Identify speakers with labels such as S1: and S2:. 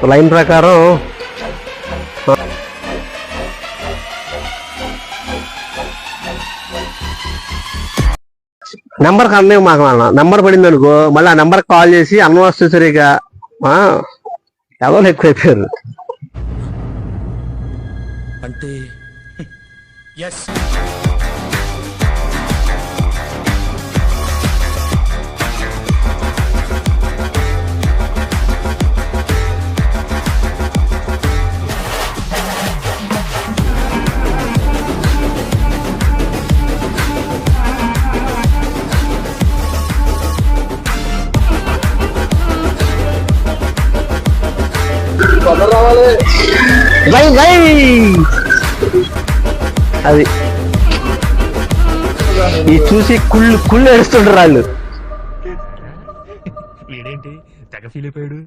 S1: Line ప్రకారం number కన్నా మాకు నెంబర్ పడింది అనుకో, మళ్ళీ ఆ నెంబర్ కాల్ చేసి అన్నం వస్తే సరిగా ఎవరు ఎక్కువైపోయారు
S2: అంటే
S1: అది ఈ చూసి కుళ్ళు ఏడుస్తుంటారు వాళ్ళు.
S3: వీడేంటి తెగ ఫీల్ అయిపోయాడు.